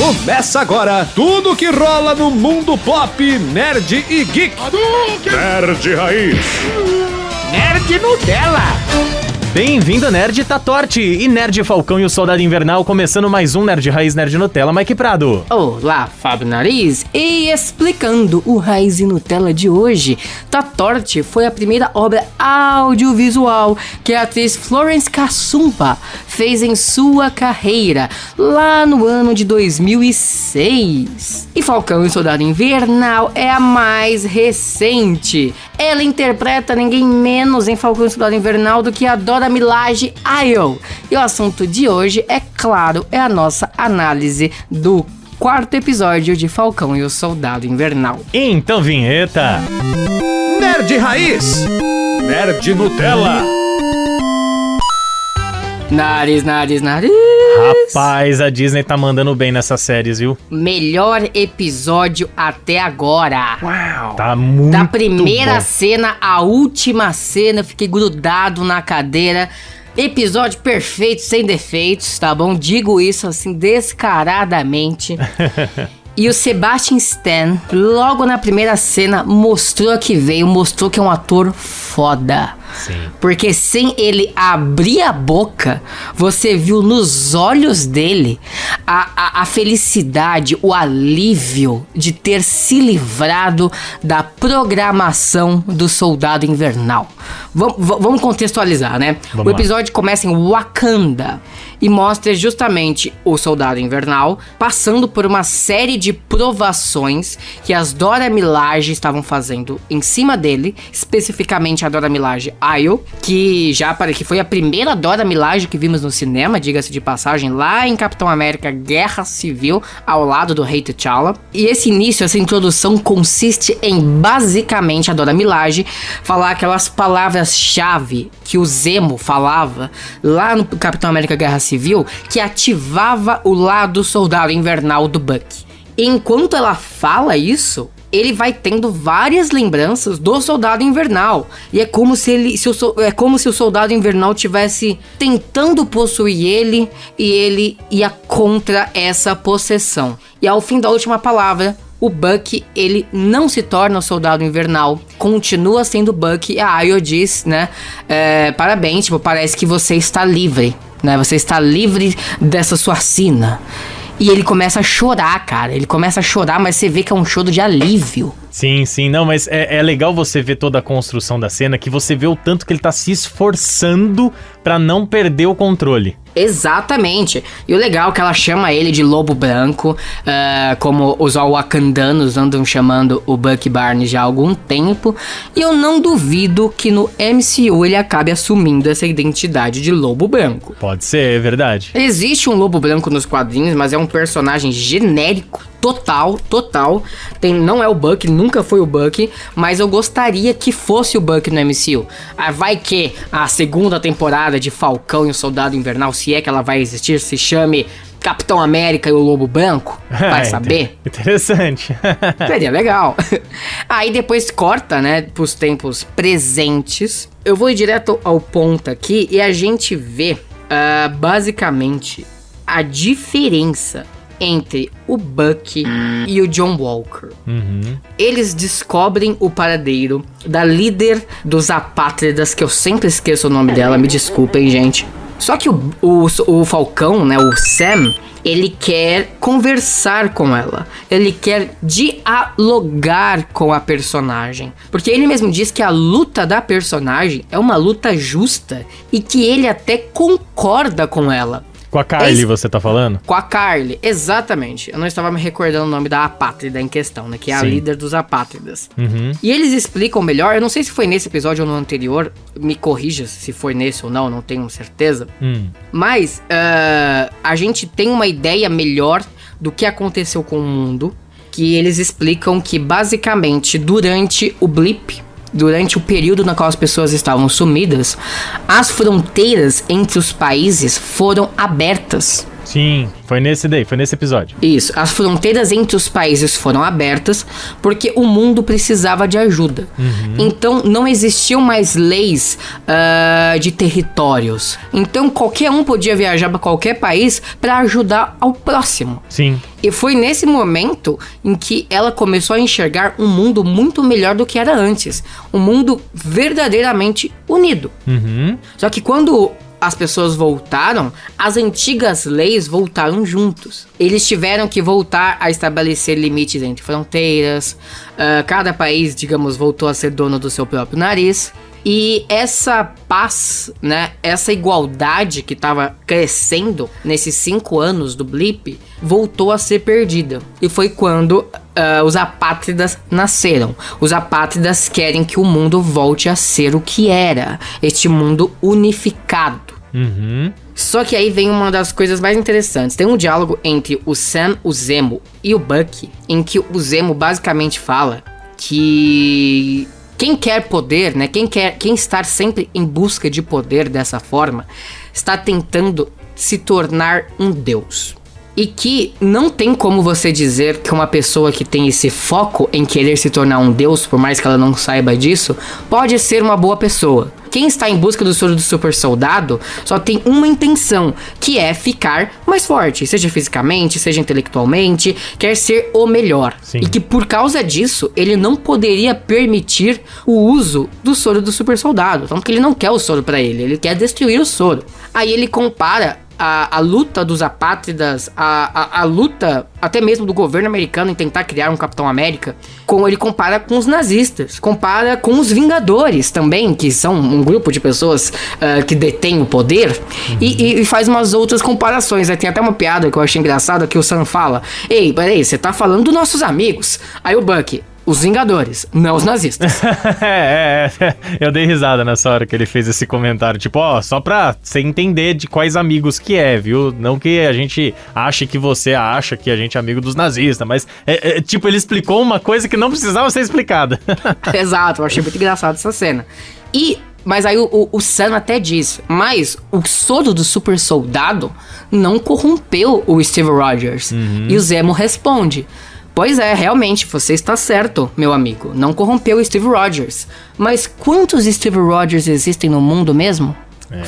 Começa agora tudo que rola no mundo pop, nerd e geek. Nerd Raiz. Nerd Nutella. Bem-vindo, Nerd Tatorte e Nerd Falcão e o Soldado Invernal, começando mais um Nerd Raiz Nerd Nutella, Mike Prado. Olá, Fábio Nariz, e explicando o Raiz e Nutella de hoje, Tatorte foi a primeira obra audiovisual que a atriz Florence Cassumba fez em sua carreira, lá no ano de 2006. E Falcão e o Soldado Invernal é a mais recente. Ela interpreta ninguém menos em Falcão e o Soldado Invernal do que a Dora Milaje Ayo. E o assunto de hoje, é claro, é a nossa análise do quarto episódio de Falcão e o Soldado Invernal. Então, vinheta. Nerd Raiz. Nerd Nutella. Nariz. Rapaz, a Disney tá mandando bem nessas séries, viu? Melhor episódio até agora. Uau. Tá muito Da primeira bom. cena à última cena, eu fiquei grudado na cadeira. Episódio perfeito, sem defeitos, tá bom? Digo isso assim descaradamente. E o Sebastian Stan, logo na primeira cena, mostrou que é um ator foda. Sim. Porque sem ele abrir a boca, você viu nos olhos dele a felicidade, o alívio de ter se livrado da programação do Soldado Invernal. Vamos contextualizar, né? Vamos O episódio começa em Wakanda e mostra justamente o Soldado Invernal passando por uma série de provações que as Dora Milaje estavam fazendo em cima dele, especificamente a Dora Milaje Ayo, que foi a primeira Dora Milaje que vimos no cinema, diga-se de passagem, lá em Capitão América Guerra Civil, ao lado do Rei T'Challa. E esse início, essa introdução consiste em basicamente a Dora Milaje falar aquelas palavras-chave que o Zemo falava lá no Capitão América Guerra Civil, que ativava o lado Soldado Invernal do Bucky. Enquanto ela fala isso, ele vai tendo várias lembranças do Soldado Invernal. E é como se o Soldado Invernal tivesse tentando possuir ele, e ele ia contra essa possessão. E ao fim da última palavra, o Bucky, ele não se torna o Soldado Invernal, continua sendo Bucky. E a Ayo diz, né, parabéns, tipo, parece que você está livre, né, você está livre dessa sua sina. E ele começa a chorar, cara. Ele começa a chorar, mas você vê que é um choro de alívio. Sim, não, mas é legal você ver toda a construção da cena, que você vê o tanto que ele tá se esforçando pra não perder o controle. Exatamente. E o legal é que ela chama ele de Lobo Branco, como os wakandanos andam chamando o Bucky Barnes já há algum tempo. E eu não duvido que no MCU ele acabe assumindo essa identidade de Lobo Branco. Pode ser, é verdade. Existe um Lobo Branco nos quadrinhos, mas é um personagem genérico. Total. Não é o Bucky, nunca foi o Bucky, mas eu gostaria que fosse o Bucky no MCU. Vai que a segunda temporada de Falcão e o Soldado Invernal, se é que ela vai existir, se chame Capitão América e o Lobo Branco, vai saber? Interessante. Seria legal. Aí depois corta, né, pros tempos presentes. Eu vou ir direto ao ponto aqui e a gente vê, basicamente, a diferença entre o Bucky e o John Walker. Eles descobrem o paradeiro da líder dos Apátridas, que eu sempre esqueço o nome dela, me desculpem, gente. Só que o Falcão, né, o Sam, ele quer conversar com ela. Ele quer dialogar com a personagem. Porque ele mesmo diz que a luta da personagem é uma luta justa e que ele até concorda com ela. Com a Carly, você tá falando? Com a Carly, exatamente. Eu não estava me recordando o nome da apátrida em questão, né? Que é a líder dos apátridas. E eles explicam melhor, eu não sei se foi nesse episódio ou no anterior, me corrija se foi nesse ou não tenho certeza. Mas a gente tem uma ideia melhor do que aconteceu com o mundo, que eles explicam que basicamente durante o blip, durante o período na qual as pessoas estavam sumidas, as fronteiras entre os países foram abertas. Sim, foi nesse episódio. Isso, as fronteiras entre os países foram abertas porque o mundo precisava de ajuda. Então não existiam mais leis de territórios. Então qualquer um podia viajar para qualquer país para ajudar ao próximo. Sim. E foi nesse momento em que ela começou a enxergar um mundo muito melhor do que era antes. Um mundo verdadeiramente unido. Só que quando as pessoas voltaram, as antigas leis voltaram juntos. Eles tiveram que voltar a estabelecer limites entre fronteiras. Cada país, digamos, voltou a ser dono do seu próprio nariz. E essa paz, né, essa igualdade que estava crescendo nesses 5 anos do blip, voltou a ser perdida. E foi quando os apátridas nasceram. Os apátridas querem que o mundo volte a ser o que era. Este mundo unificado. Só que aí vem uma das coisas mais interessantes. Tem um diálogo entre o Sam, o Zemo e o Bucky, em que o Zemo basicamente fala que quem quer poder, né, quem está sempre em busca de poder dessa forma, está tentando se tornar um deus. E que não tem como você dizer que uma pessoa que tem esse foco em querer se tornar um deus, por mais que ela não saiba disso, pode ser uma boa pessoa. Quem está em busca do soro do super soldado só tem uma intenção, que é ficar mais forte, seja fisicamente, seja intelectualmente, quer ser o melhor. Sim. E que por causa disso, ele não poderia permitir o uso do soro do super soldado. Tanto que ele não quer o soro pra ele quer destruir o soro. Aí ele compara a luta dos apátridas, a luta até mesmo do governo americano em tentar criar um Capitão América, ele compara com os nazistas, compara com os Vingadores também, que são um grupo de pessoas que detêm o poder, e faz umas outras comparações. Tem até uma piada que eu achei engraçada, que o Sam fala: ei, peraí, você tá falando dos nossos amigos. Aí o Bucky: os Vingadores, não os nazistas. Eu dei risada nessa hora que ele fez esse comentário. Tipo, só pra você entender de quais amigos que é, viu? Não que a gente ache que você acha que a gente é amigo dos nazistas, mas tipo, ele explicou uma coisa que não precisava ser explicada. Exato, eu achei muito engraçado essa cena. Mas aí o Sam até diz: mas o soro do super soldado não corrompeu o Steve Rogers. E o Zemo responde: pois é, realmente, você está certo, meu amigo. Não corrompeu o Steve Rogers. Mas quantos Steve Rogers existem no mundo mesmo?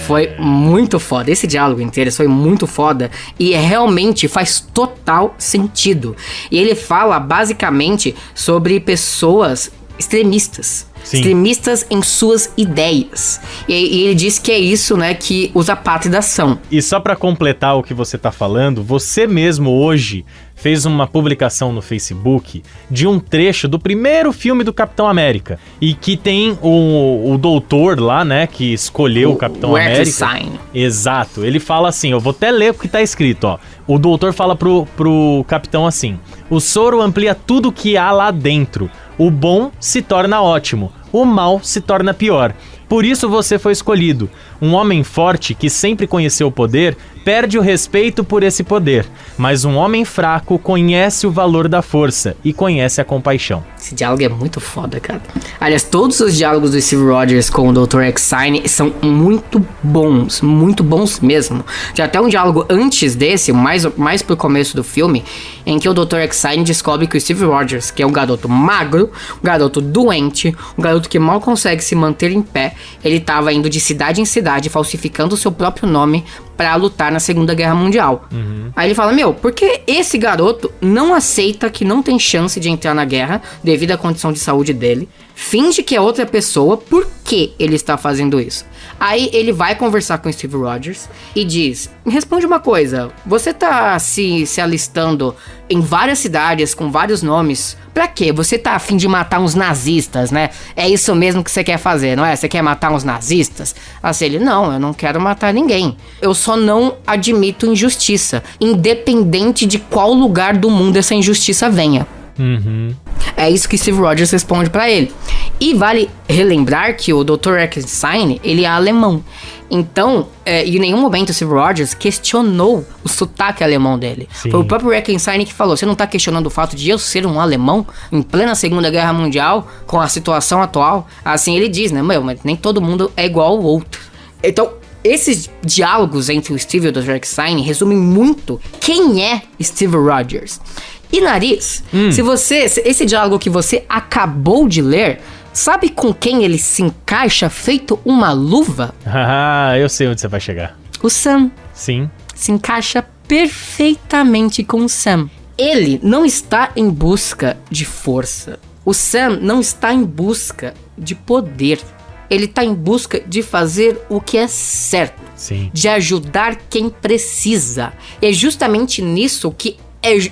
Foi muito foda. Esse diálogo inteiro foi muito foda. E realmente faz total sentido. E ele fala basicamente sobre pessoas extremistas. Sim. Extremistas em suas ideias. E ele diz que é isso, né, que os apátridas são. E só pra completar o que você tá falando, você mesmo hoje fez uma publicação no Facebook de um trecho do primeiro filme do Capitão América. E que tem o doutor lá, né, que escolheu o Capitão América. Sign. Exato. Ele fala assim, eu vou até ler o que tá escrito, ó. O doutor fala pro Capitão assim: o soro amplia tudo que há lá dentro. O bom se torna ótimo, o mal se torna pior. Por isso você foi escolhido. Um homem forte que sempre conheceu o poder perde o respeito por esse poder, mas um homem fraco conhece o valor da força e conhece a compaixão. Esse diálogo é muito foda, cara. Aliás, todos os diálogos do Steve Rogers com o Dr. Exine são muito bons mesmo. Tem até um diálogo antes desse, mais pro começo do filme, em que o Dr. Exine descobre que o Steve Rogers, que é um garoto magro, um garoto doente, um garoto que mal consegue se manter em pé, ele tava indo de cidade em cidade, falsificando o seu próprio nome pra lutar na Segunda Guerra Mundial. Aí ele fala: meu, por que esse garoto não aceita que não tem chance de entrar na guerra devido à condição de saúde dele? Finge que é outra pessoa, por que ele está fazendo isso? Aí ele vai conversar com o Steve Rogers e diz: me responde uma coisa, você tá se alistando em várias cidades com vários nomes, pra quê? Você tá a fim de matar uns nazistas, né? É isso mesmo que você quer fazer, não é? Você quer matar uns nazistas? Assim, ele: não, eu não quero matar ninguém. Eu só não admito injustiça, independente de qual lugar do mundo essa injustiça venha. É isso que Steve Rogers responde pra ele. E vale relembrar que o Dr. Eckenstein, ele é alemão. Então, em nenhum momento o Steve Rogers questionou o sotaque alemão dele. Sim. Foi o próprio Eckenstein que falou: você não tá questionando o fato de eu ser um alemão em plena Segunda Guerra Mundial, com a situação atual? Assim ele diz, né? Meu, mas nem todo mundo é igual ao outro. Então, esses diálogos entre o Steve e o Dr. Eckstein resumem muito quem é Steve Rogers. E Nariz, esse diálogo que você acabou de ler, sabe com quem ele se encaixa feito uma luva? Ah, eu sei onde você vai chegar. O Sam. Sim. Se encaixa perfeitamente com o Sam. Ele não está em busca de força. O Sam não está em busca de poder. Ele está em busca de fazer o que é certo. Sim. De ajudar quem precisa. E é justamente nisso que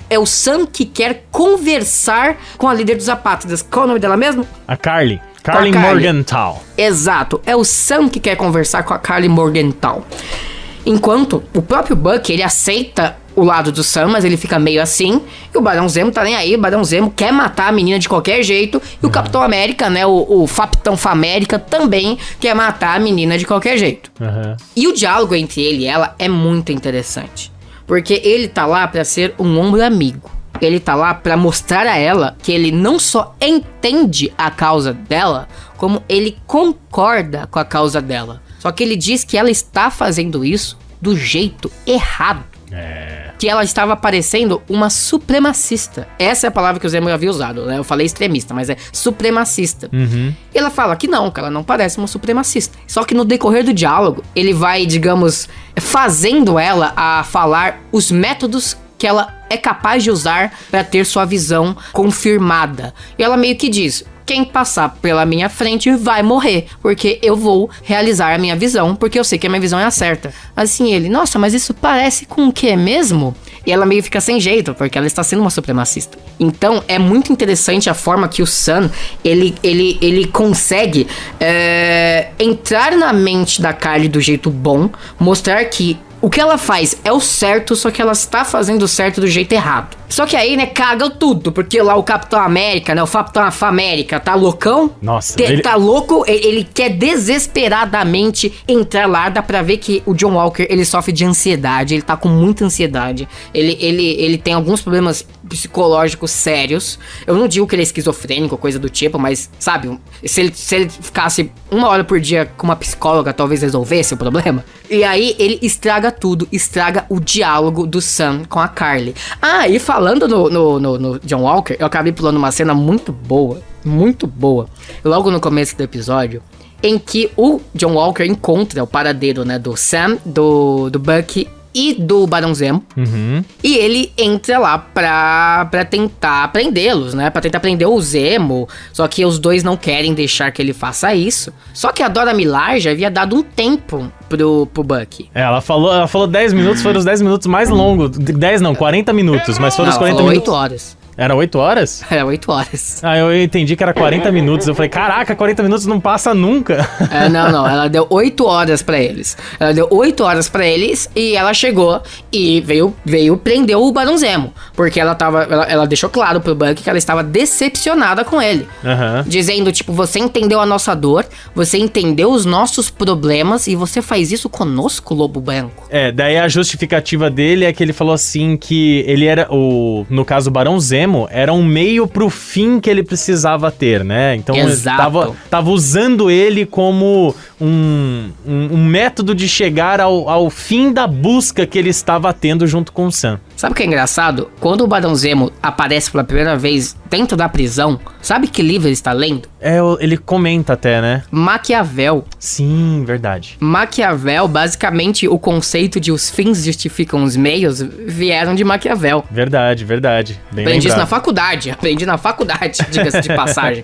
é o Sam que quer conversar com a líder dos apátridas. Qual é o nome dela mesmo? A Carly. Carly Morgenthau. Exato. É o Sam que quer conversar com a Carly Morgenthau. Enquanto o próprio Buck, ele aceita o lado do Sam, mas ele fica meio assim. E o Barão Zemo tá nem aí. O Barão Zemo quer matar a menina de qualquer jeito. E o Capitão América, né? O Fapitão Famérica também quer matar a menina de qualquer jeito. E o diálogo entre ele e ela é muito interessante. Porque ele tá lá pra ser um ombro amigo. Ele tá lá pra mostrar a ela que ele não só entende a causa dela, como ele concorda com a causa dela. Só que ele diz que ela está fazendo isso do jeito errado. Que ela estava parecendo uma supremacista. Essa é a palavra que o Zemo havia usado, né? Eu falei extremista, mas é supremacista. E ela fala que ela não parece uma supremacista. Só que no decorrer do diálogo, ele vai, digamos, fazendo ela a falar os métodos que ela é capaz de usar para ter sua visão confirmada. E ela meio que diz: quem passar pela minha frente vai morrer, porque eu vou realizar a minha visão, porque eu sei que a minha visão é a certa. Assim, ele, nossa, mas isso parece com o que mesmo? E ela meio fica sem jeito, porque ela está sendo uma supremacista. Então, é muito interessante a forma que o Sam, ele consegue entrar na mente da Carly do jeito bom, mostrar que o que ela faz é o certo, só que ela está fazendo o certo do jeito errado. Só que aí, né, caga tudo, porque lá o Capitão América, né, o Capitão Famérica tá loucão. Nossa, ele tá louco, ele quer desesperadamente entrar lá, dá pra ver que o John Walker, ele sofre de ansiedade, ele tá com muita ansiedade, ele tem alguns problemas psicológicos sérios. Eu não digo que ele é esquizofrênico, coisa do tipo, mas, sabe, se ele ficasse 1 hora por dia com uma psicóloga, talvez resolvesse o problema. E aí, ele estraga tudo, estraga o diálogo do Sam com a Carly. Ah, e falando no John Walker, eu acabei pulando uma cena muito boa, logo no começo do episódio, em que o John Walker encontra o paradeiro, né, do Sam, do Bucky e do Barão Zemo. E ele entra lá pra tentar prendê-los, né? Pra tentar prender o Zemo. Só que os dois não querem deixar que ele faça isso. Só que a Dora Milaje já havia dado um tempo pro Bucky. Ela falou 10 minutos, foram os 10 minutos mais longos. 10 não, 40 minutos, mas foram os 40 minutos. 8 horas. Era 8 horas? Era 8 horas. Ah, eu entendi que era 40 minutos. Eu falei, caraca, 40 minutos não passa nunca. Não. Ela deu 8 horas pra eles. E ela chegou e veio prender o Barão Zemo. Porque ela deixou claro pro Bucky que ela estava decepcionada com ele. Dizendo, tipo, você entendeu a nossa dor, você entendeu os nossos problemas e você faz isso conosco, Lobo Branco. Daí a justificativa dele é que ele falou assim que ele era, no caso o Barão Zemo, era um meio pro fim que ele precisava ter, né? Então tava usando ele como um método de chegar ao fim da busca que ele estava tendo junto com o Sam. Sabe o que é engraçado? Quando o Barão Zemo aparece pela primeira vez dentro da prisão, sabe que livro ele está lendo? Ele comenta até, né? Maquiavel. Sim, verdade. Maquiavel, basicamente, o conceito de os fins justificam os meios vieram de Maquiavel. Verdade. Aprendi isso na faculdade, diga-se de passagem.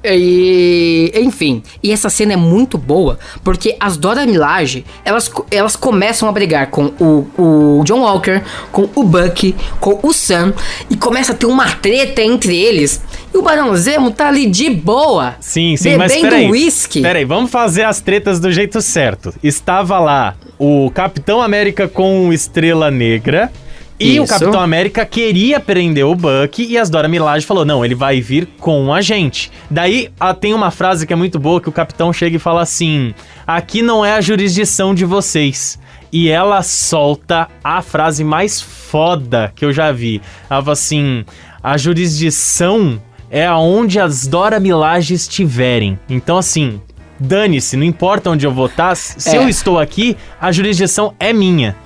E, enfim, e essa cena é muito boa, porque as Dora Milaje, elas começam a brigar com o John Walker, com o Bucky, com o Sam, e começa a ter uma treta entre eles. E o Barão Zemo tá ali de boa. Sim, mas bebendo whisky. Peraí, vamos fazer as tretas do jeito certo. Estava lá o Capitão América com o Estrela Negra. E Isso. O Capitão América queria prender o Bucky e as Dora Milaje falou, não, ele vai vir com a gente. Daí tem uma frase que é muito boa, que o Capitão chega e fala assim, aqui não é a jurisdição de vocês. E ela solta a frase mais foda que eu já vi. Ela fala assim, a jurisdição é aonde as Dora Milaje estiverem. Então assim, dane-se, não importa onde eu vou estar, se eu estou aqui, a jurisdição é minha.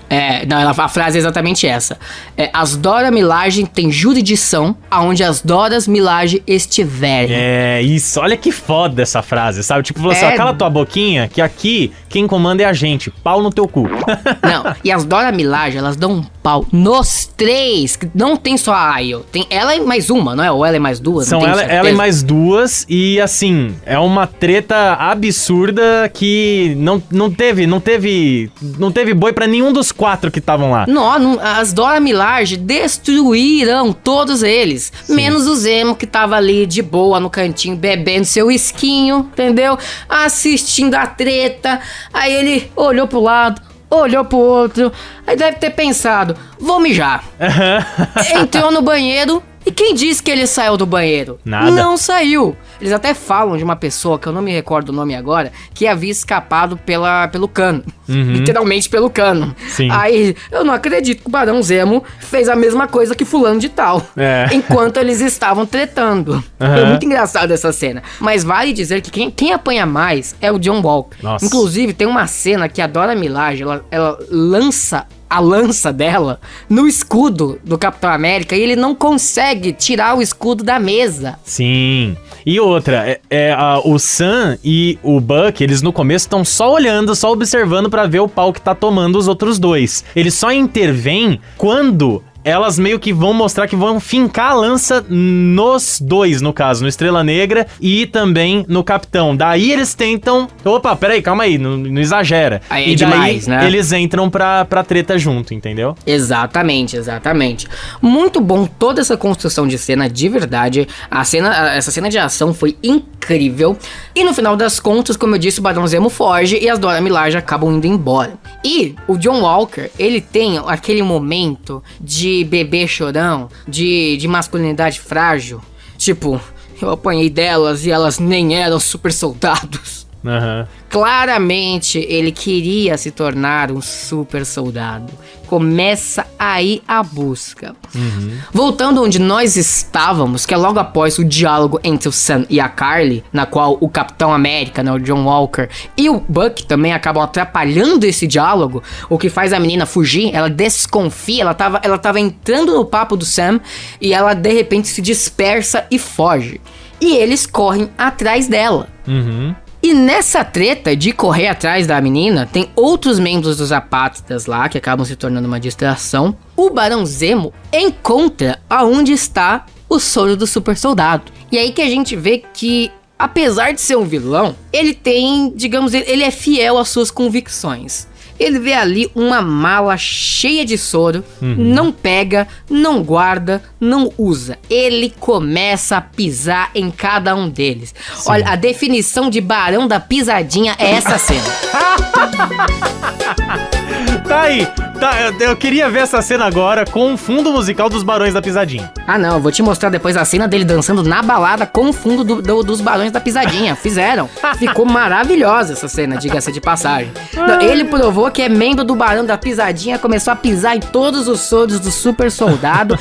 A frase é exatamente essa. As Dora Milaje têm jurisdição aonde as Doras Milaje estiverem. Isso. Olha que foda essa frase, sabe? Tipo, falou assim, cala tua boquinha, que aqui quem comanda é a gente. Pau no teu cu. Não, e as Dora Milaje, elas dão um pau nos 3. Não tem só a Ayo. Tem ela e mais uma, não é? Ou ela e mais 2? São ela e mais 2. E assim, é uma treta absurda que não teve boi pra nenhum dos 4 que estavam lá. Não, as Dora Milaje destruíram todos eles. Sim. Menos o Zemo, que tava ali de boa no cantinho, bebendo seu esquinho, entendeu? Assistindo a treta. Aí ele olhou pro lado, olhou pro outro. Aí deve ter pensado, vou mijar. Entrou no banheiro. E quem disse que ele saiu do banheiro? Nada. Não saiu. Eles até falam de uma pessoa, que eu não me recordo o nome agora, que havia escapado pelo cano. Literalmente pelo cano. Sim. Aí, eu não acredito que o Barão Zemo fez a mesma coisa que fulano de tal. Enquanto eles estavam tretando. Foi muito engraçado essa cena. Mas vale dizer que quem apanha mais é o John Walker. Nossa. Inclusive, tem uma cena que a Dora Milaje, ela lança a lança dela no escudo do Capitão América e ele não consegue tirar o escudo da mesa. Sim. E outra, o Sam e o Buck, eles no começo estão só olhando, só observando pra ver o pau que tá tomando os outros dois. Eles só intervêm quando elas meio que vão mostrar que vão fincar a lança nos dois, no caso, no Estrela Negra e também no Capitão. Daí eles tentam... Opa, peraí, calma aí, não exagera. Aí é demais, né? Eles entram pra treta junto, entendeu? Exatamente. Muito bom toda essa construção de cena, de verdade. Essa cena de ação foi incrível. E no final das contas, como eu disse, o Barão Zemo foge e as Dora Milaje acabam indo embora. E o John Walker, ele tem aquele momento de bebê chorão, de masculinidade frágil. Tipo, eu apanhei delas e elas nem eram super soldados. Claramente ele queria se tornar um super soldado. Começa aí a busca. Voltando onde nós estávamos, que é logo após o diálogo entre o Sam e a Carly, na qual o Capitão América, né, o John Walker, e o Buck também acabam atrapalhando esse diálogo, o que faz a menina fugir. Ela desconfia, ela tava entrando no papo do Sam e ela de repente se dispersa e foge. E eles correm atrás dela. E nessa treta de correr atrás da menina, tem outros membros dos apátridas lá, que acabam se tornando uma distração. O Barão Zemo encontra aonde está o soro do super soldado. E aí que a gente vê que, apesar de ser um vilão, ele tem, digamos, ele é fiel às suas convicções. Ele vê ali uma mala cheia de soro, não pega, não guarda, não usa. Ele começa a pisar em cada um deles. Sim. Olha, a definição de Barão da Pisadinha é essa cena. Tá aí. Eu queria ver essa cena agora com o fundo musical dos Barões da Pisadinha. Ah não, eu vou te mostrar depois a cena dele dançando na balada com o fundo dos Barões da Pisadinha. Fizeram. Ficou maravilhosa essa cena, diga-se de passagem. Então, ele provou que é membro do Barão da Pisadinha, começou a pisar em todos os soros do super soldado,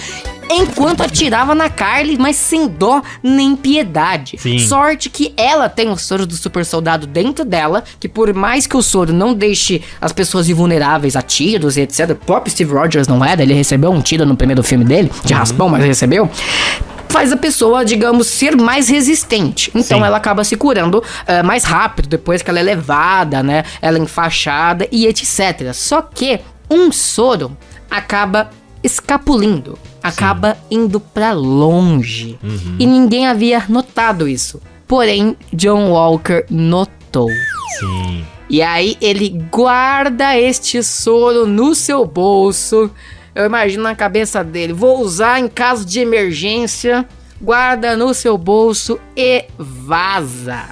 enquanto atirava na Carly, mas sem dó nem piedade. Sim. Sorte que ela tem o soro do super soldado dentro dela, que por mais que o soro não deixe as pessoas invulneráveis a tiros e etc. O próprio Steve Rogers não era, ele recebeu um tiro no primeiro filme dele, de raspão, mas recebeu. Faz a pessoa, digamos, ser mais resistente. Então Sim. ela acaba se curando mais rápido, depois que ela é levada, né? Ela é enfaixada e etc. Só que um soro acaba escapulindo, acaba indo pra longe. E ninguém havia notado isso. Porém, John Walker notou. Sim. E aí ele guarda este soro no seu bolso. Eu imagino na cabeça dele, vou usar em caso de emergência. Guarda no seu bolso e vaza.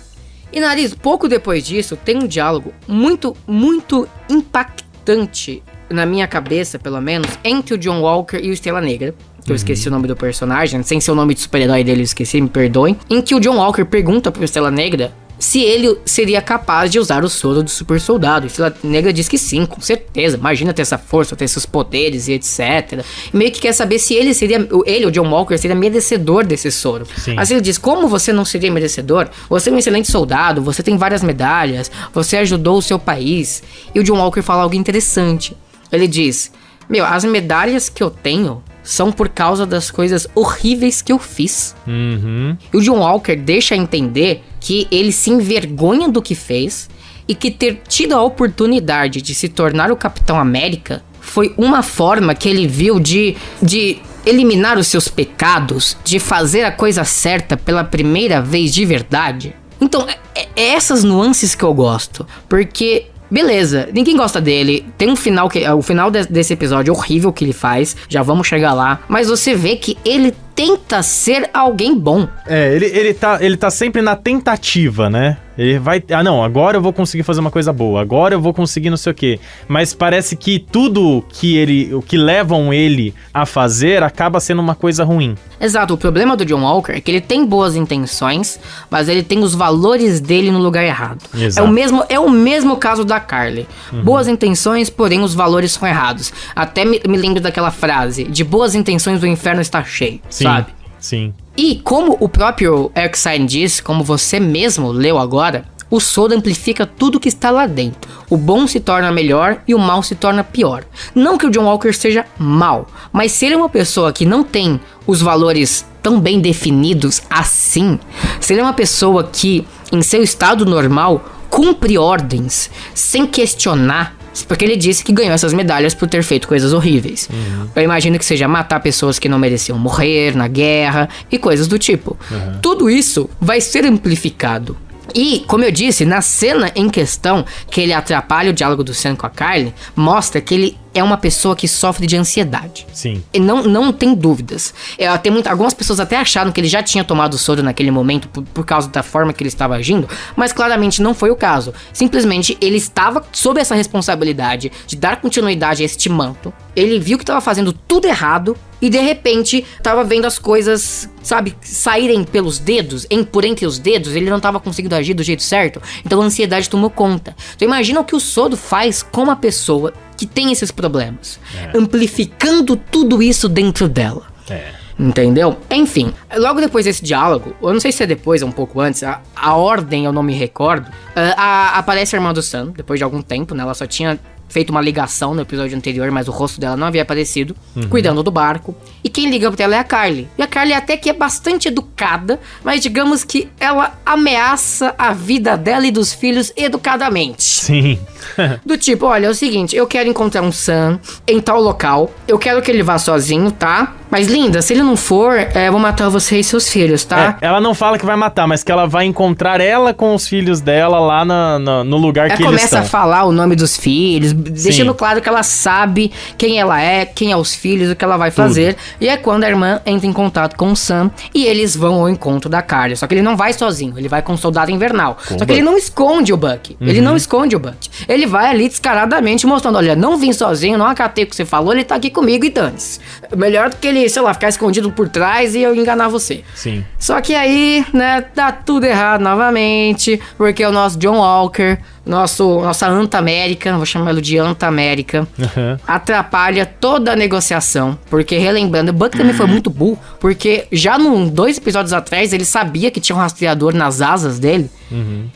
E Nariz, pouco depois disso, tem um diálogo muito, muito impactante, na minha cabeça pelo menos, entre o John Walker e o Estrela Negra. Que eu esqueci o nome do personagem, sem ser o nome de super-herói dele eu esqueci, me perdoem. Em que o John Walker pergunta pro Estrela Negra se ele seria capaz de usar o soro do super soldado. E Fila Negra diz que sim, com certeza. Imagina ter essa força, ter esses poderes e etc. E meio que quer saber se ele, o John Walker, seria merecedor desse soro. Sim. Assim ele diz, como você não seria merecedor? Você é um excelente soldado, você tem várias medalhas, você ajudou o seu país. E o John Walker fala algo interessante. Ele diz, as medalhas que eu tenho são por causa das coisas horríveis que eu fiz. Uhum. E o John Walker deixa entender que ele se envergonha do que fez e que ter tido a oportunidade de se tornar o Capitão América foi uma forma que ele viu de eliminar os seus pecados, de fazer a coisa certa pela primeira vez de verdade. Então, é essas nuances que eu gosto, porque... Beleza, ninguém gosta dele. Tem um final o final desse episódio é horrível que ele faz. Já vamos chegar lá. Mas você vê que ele tenta ser alguém bom. Ele tá sempre na tentativa, né? Ele vai... não, agora eu vou conseguir fazer uma coisa boa. Agora eu vou conseguir não sei o quê. Mas parece que tudo o que levam ele a fazer acaba sendo uma coisa ruim. Exato, o problema do John Walker é que ele tem boas intenções, mas ele tem os valores dele no lugar errado. Exato. É o mesmo caso da Carly. Boas intenções, porém os valores são errados. Até me lembro daquela frase, de boas intenções o inferno está cheio, sabe? Sim. E como o próprio Erskine diz, como você mesmo leu agora, o soro amplifica tudo que está lá dentro. O bom se torna melhor e o mal se torna pior. Não que o John Walker seja mal, mas se ele é uma pessoa que não tem os valores tão bem definidos assim, se ele é uma pessoa que, em seu estado normal, cumpre ordens sem questionar, porque ele disse que ganhou essas medalhas por ter feito coisas horríveis. Eu imagino que seja matar pessoas que não mereciam morrer na guerra e coisas do tipo. Tudo isso vai ser amplificado. E, como eu disse, na cena em questão, que ele atrapalha o diálogo do Sam com a Carly, mostra que ele é uma pessoa que sofre de ansiedade. Sim. E não tem dúvidas. Algumas pessoas até acharam que ele já tinha tomado o soro naquele momento por causa da forma que ele estava agindo, mas claramente não foi o caso. Simplesmente ele estava sob essa responsabilidade de dar continuidade a este manto. Ele viu que estava fazendo tudo errado e de repente estava vendo as coisas, sabe, saírem pelos dedos, por entre os dedos. Ele não estava conseguindo agir do jeito certo. Então a ansiedade tomou conta. Então imagina o que o soro faz com uma pessoa que tem esses problemas, amplificando tudo isso dentro dela. Entendeu? Enfim, logo depois desse diálogo, eu não sei se é depois ou um pouco antes, a ordem eu não me recordo, aparece a irmã do Sam, depois de algum tempo, né? Ela só tinha feito uma ligação no episódio anterior, mas o rosto dela não havia aparecido, cuidando do barco. E quem liga pra ela é a Carly. E a Carly até que é bastante educada, mas digamos que ela ameaça a vida dela e dos filhos educadamente. Sim. Do tipo, olha, é o seguinte, eu quero encontrar um Sam em tal local, eu quero que ele vá sozinho, tá? Mas linda, se ele não for, eu vou matar você e seus filhos, tá? Ela não fala que vai matar, mas que ela vai encontrar ela com os filhos dela lá no lugar que eles estão. Ela começa a falar o nome dos filhos, deixando claro que ela sabe quem ela é, quem é os filhos, o que ela vai fazer. E é quando a irmã entra em contato com o Sam e eles vão ao encontro da Carly. Só que ele não vai sozinho, ele vai com o Soldado Invernal. Só que ele não esconde o Bucky. Ele não esconde o Bucky. Ele vai ali descaradamente mostrando, olha, não vim sozinho, não acatei o que você falou, ele tá aqui comigo e dane-se. Melhor do que ele, sei lá, ficar escondido por trás e eu enganar você. Sim. Só que aí, né, dá tudo errado novamente, porque o nosso John Walker, nossa Anta-América, vou chamar ele de Anta-América, atrapalha toda a negociação, porque relembrando, o Buck também foi muito burro, porque já 2 episódios atrás ele sabia que tinha um rastreador nas asas dele,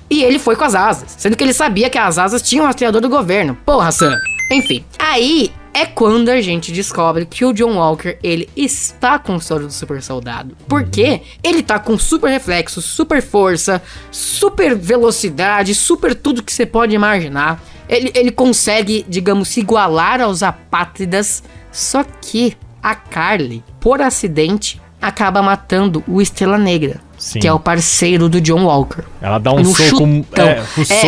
e ele foi com as asas, sendo que ele sabia que as asas tinham um rastreador do governo. Porra, Sam. Enfim, aí é quando a gente descobre que o John Walker, ele está com o soro do super soldado. Porque ele tá com super reflexo, super força, super velocidade, super tudo que você pode imaginar. Ele consegue, digamos, se igualar aos apátridas. Só que a Carly, por acidente, acaba matando o Estrela Negra. Sim. Que é o parceiro do John Walker. Ela dá um soco,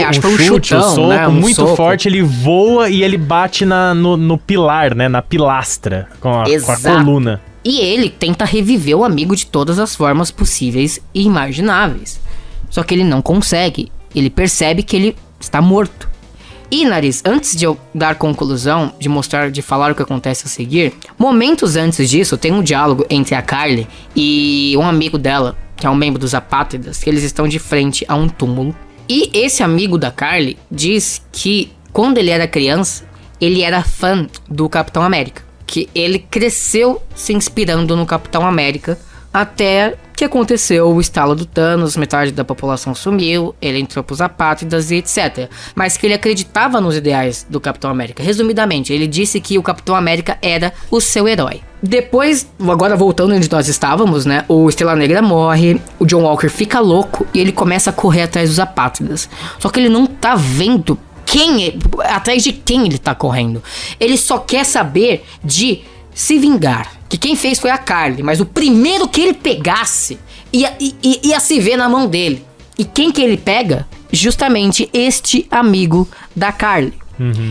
acho que foi um chutão, né? Muito soco forte, ele voa e ele bate no pilar, né? Na pilastra, com a coluna. E ele tenta reviver o amigo de todas as formas possíveis e imagináveis. Só que ele não consegue. Ele percebe que ele está morto. E, Nariz, antes de eu dar conclusão, de falar o que acontece a seguir, momentos antes disso, tem um diálogo entre a Carly e um amigo dela, que é um membro dos Apátridas, que eles estão de frente a um túmulo. E esse amigo da Carly diz que quando ele era criança, ele era fã do Capitão América. Que ele cresceu se inspirando no Capitão América até que aconteceu o estalo do Thanos, metade da população sumiu, ele entrou pros apátridas e etc. Mas que ele acreditava nos ideais do Capitão América. Resumidamente, ele disse que o Capitão América era o seu herói. Depois, agora voltando onde nós estávamos, né? O Estrela Negra morre, o John Walker fica louco e ele começa a correr atrás dos apátridas. Só que ele não tá vendo atrás de quem ele tá correndo. Ele só quer saber de se vingar. Que quem fez foi a Carly, mas o primeiro que ele pegasse ia se ver na mão dele. E quem que ele pega? Justamente este amigo da Carly,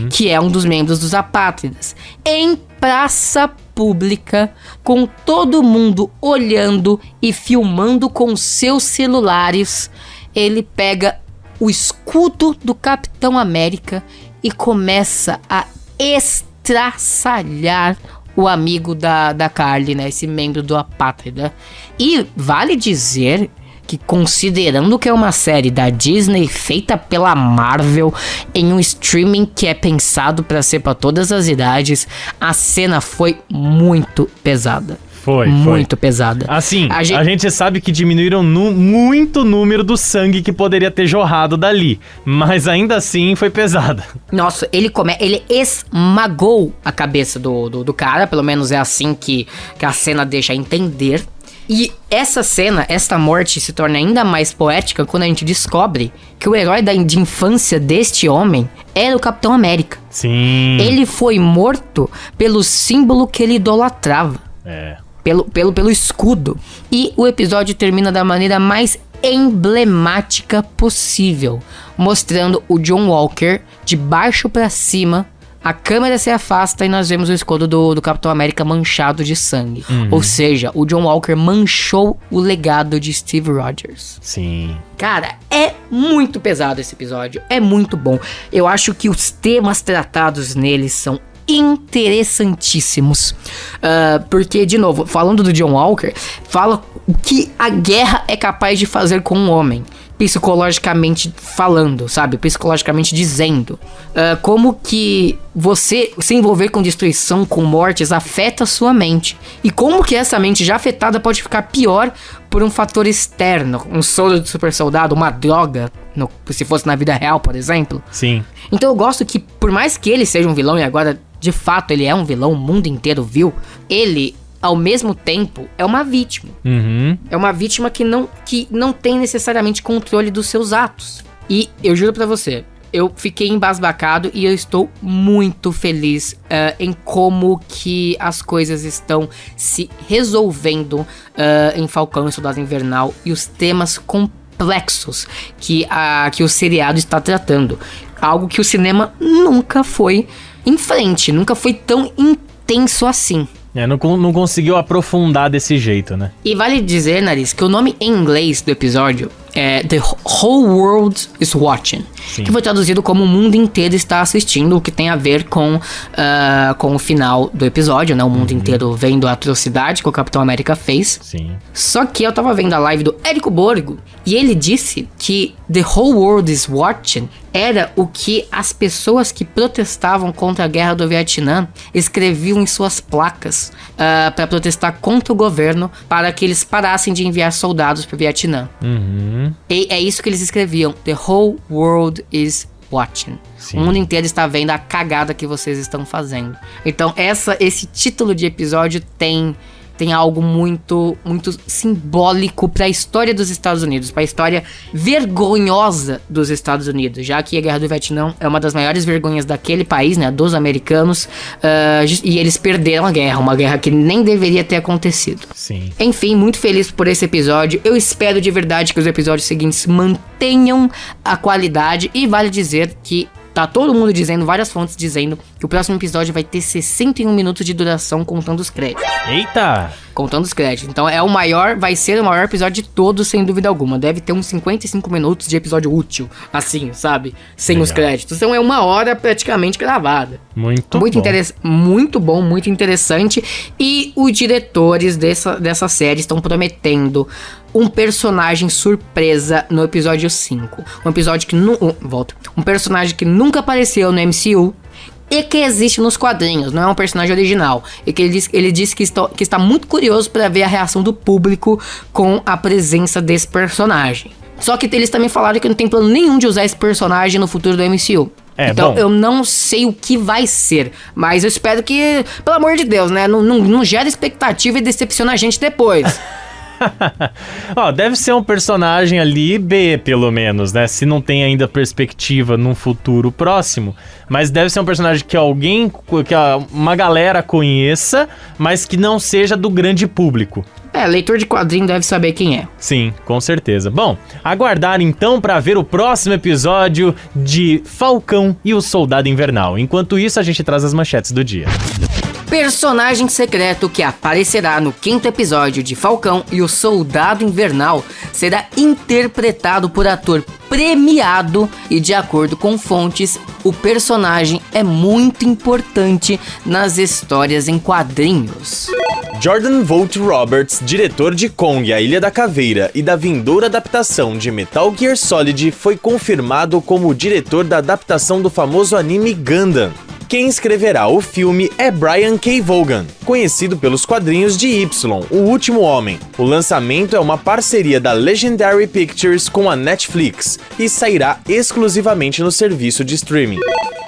que é um dos membros dos apátridas. Em praça pública, com todo mundo olhando e filmando com seus celulares, ele pega o escudo do Capitão América e começa a estraçalhar o amigo da Carly, né? Esse membro do apátrida. E vale dizer que, considerando que é uma série da Disney feita pela Marvel em um streaming que é pensado para ser para todas as idades, a cena foi muito pesada. Foi. Muito pesada. Assim, a gente sabe que diminuíram muito o número do sangue que poderia ter jorrado dali. Mas ainda assim foi pesada. Nossa, ele esmagou a cabeça do cara. Pelo menos é assim que a cena deixa entender. E esta morte se torna ainda mais poética quando a gente descobre que o herói de infância deste homem era o Capitão América. Sim. Ele foi morto pelo símbolo que ele idolatrava. Pelo escudo. E o episódio termina da maneira mais emblemática possível, mostrando o John Walker de baixo pra cima. A câmera se afasta e nós vemos o escudo do Capitão América manchado de sangue. Ou seja, o John Walker manchou o legado de Steve Rogers. Sim. Cara, é muito pesado esse episódio. É muito bom. Eu acho que os temas tratados nele são interessantíssimos. Porque, de novo, falando do John Walker, fala o que a guerra é capaz de fazer com um homem. Psicologicamente falando, sabe? Psicologicamente dizendo. Como que você se envolver com destruição, com mortes, afeta a sua mente. E como que essa mente já afetada pode ficar pior por um fator externo. Um soro de super soldado, uma droga, se fosse na vida real, por exemplo. Sim. Então eu gosto que, por mais que ele seja um vilão, e agora, de fato, ele é um vilão, o mundo inteiro viu, ele, ao mesmo tempo, é uma vítima. É uma vítima que não tem necessariamente controle dos seus atos. E eu juro pra você, eu fiquei embasbacado e eu estou muito feliz em como que as coisas estão se resolvendo em Falcão e Soldado Invernal e os temas complexos que o seriado está tratando. Algo que o cinema nunca foi em frente, nunca foi tão intenso assim. Não conseguiu aprofundar desse jeito, né? E vale dizer, Nariz, que o nome em inglês do episódio é The Whole World is Watching. Sim. Que foi traduzido como o mundo inteiro está assistindo, o que tem a ver com o final do episódio, né? O mundo inteiro vendo a atrocidade que o Capitão América fez. Sim. Só que eu tava vendo a live do Érico Borgo e ele disse que The Whole World is Watching era o que as pessoas que protestavam contra a guerra do Vietnã escreviam em suas placas para protestar contra o governo, para que eles parassem de enviar soldados pro Vietnã. E é isso que eles escreviam. The whole world is watching. Sim. O mundo inteiro está vendo a cagada que vocês estão fazendo. Então esse título de episódio tem algo muito, muito simbólico para a história dos Estados Unidos, para a história vergonhosa dos Estados Unidos, já que a Guerra do Vietnã é uma das maiores vergonhas daquele país, né, dos americanos, e eles perderam a guerra, uma guerra que nem deveria ter acontecido. Sim. Enfim, muito feliz por esse episódio. Eu espero de verdade que os episódios seguintes mantenham a qualidade, e vale dizer que tá todo mundo dizendo, várias fontes dizendo que o próximo episódio vai ter 61 minutos de duração contando os créditos. Eita! Contando os créditos. Então vai ser o maior episódio de todos, sem dúvida alguma. Deve ter uns 55 minutos de episódio útil, assim, sabe? Sem os créditos. Então é 1 hora praticamente gravada. Muito bom. Muito bom, muito interessante. E os diretores dessa série estão prometendo um personagem surpresa no episódio 5. Um personagem que nunca apareceu no MCU e que existe nos quadrinhos, não é um personagem original. E que ele disse que está muito curioso para ver a reação do público com a presença desse personagem. Só que eles também falaram que não tem plano nenhum de usar esse personagem no futuro do MCU. Então eu não sei o que vai ser, mas eu espero que, pelo amor de Deus, né, não gere expectativa e decepciona a gente depois. Deve ser um personagem ali B, pelo menos, né? Se não tem ainda perspectiva num futuro próximo. Mas deve ser um personagem que uma galera conheça, mas que não seja do grande público. Leitor de quadrinho deve saber quem é. Sim, com certeza. Bom, aguardar então para ver o próximo episódio de Falcão e o Soldado Invernal. Enquanto isso, a gente traz as manchetes do dia. Personagem secreto que aparecerá no 5º episódio de Falcão e o Soldado Invernal será interpretado por ator premiado e, de acordo com fontes, o personagem é muito importante nas histórias em quadrinhos. Jordan Vogt Roberts, diretor de Kong, A Ilha da Caveira e da vindoura adaptação de Metal Gear Solid, foi confirmado como o diretor da adaptação do famoso anime Gundam. Quem escreverá o filme é Brian K. Vaughan, conhecido pelos quadrinhos de Y, O Último Homem. O lançamento é uma parceria da Legendary Pictures com a Netflix e sairá exclusivamente no serviço de streaming.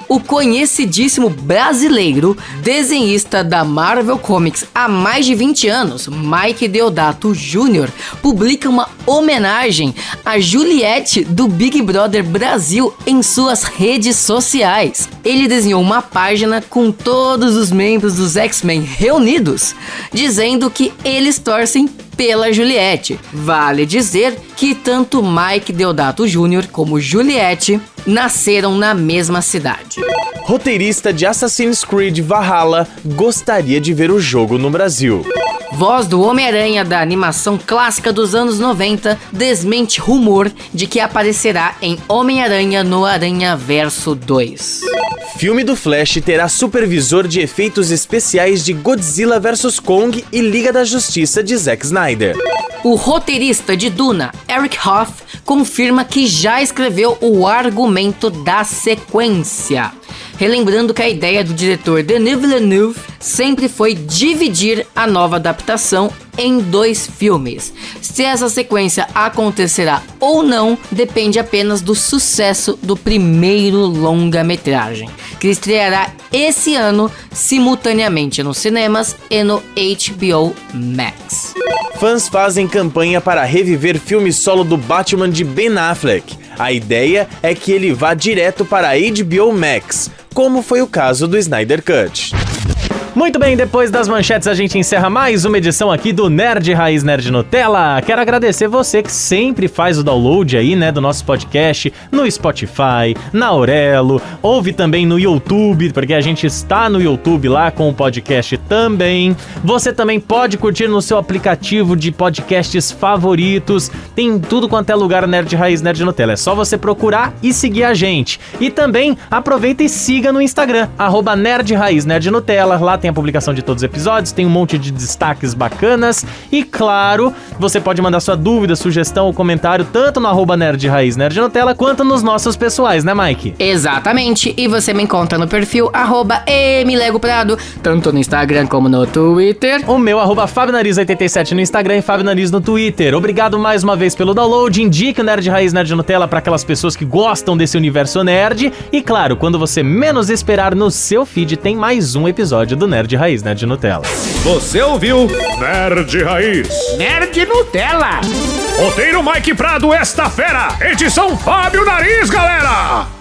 O conhecidíssimo brasileiro desenhista da Marvel Comics há mais de 20 anos, Mike Deodato Jr., publica uma homenagem a Juliette do Big Brother Brasil em suas redes sociais. Ele desenhou uma página com todos os membros dos X-Men reunidos, dizendo que eles torcem pela Juliette. Vale dizer que tanto Mike Deodato Jr. como Juliette nasceram na mesma cidade. Roteirista de Assassin's Creed Valhalla gostaria de ver o jogo no Brasil. Voz do Homem-Aranha da animação clássica dos anos 90 desmente rumor de que aparecerá em Homem-Aranha no Aranhaverso 2. Filme do Flash terá supervisor de efeitos especiais de Godzilla vs Kong e Liga da Justiça de Zack Snyder. O roteirista de Duna, Eric Hoff, confirma que já escreveu o argumento da sequência, relembrando que a ideia do diretor Denis Villeneuve sempre foi dividir a nova adaptação em 2 filmes. Se essa sequência acontecerá ou não, depende apenas do sucesso do primeiro longa-metragem, que estreará esse ano simultaneamente nos cinemas e no HBO Max. Fãs fazem campanha para reviver filme solo do Batman de Ben Affleck. A ideia é que ele vá direto para a HBO Max, como foi o caso do Snyder Cut. Muito bem, depois das manchetes a gente encerra mais uma edição aqui do Nerd Raiz Nerd Nutella. Quero agradecer você que sempre faz o download aí, né, do nosso podcast no Spotify, na Aurelo, ouve também no YouTube, porque a gente está no YouTube lá com o podcast também. Você também pode curtir no seu aplicativo de podcasts favoritos, tem tudo quanto é lugar Nerd Raiz Nerd Nutella, é só você procurar e seguir a gente. E também aproveita e siga no Instagram, @Nerd Raiz Nerd Nutella, lá tem a publicação de todos os episódios, tem um monte de destaques bacanas e, claro, você pode mandar sua dúvida, sugestão ou comentário tanto no @Nerd Raiz Nerd Nutella quanto nos nossos pessoais, né, Mike? Exatamente, e você me encontra no perfil @MLegoPrado, tanto no Instagram como no Twitter. O meu @FabioNariz87 no Instagram e Fábio Nariz no Twitter. Obrigado mais uma vez pelo download, indique o Nerd Raiz Nerd Nutella para aquelas pessoas que gostam desse universo nerd e, claro, quando você menos esperar, no seu feed tem mais um episódio do Nerd Raiz Nerd Nutella. Você ouviu Nerd Raiz Nerd Nutella. Roteiro Mike Prado, esta fera. Edição Fábio Nariz, galera.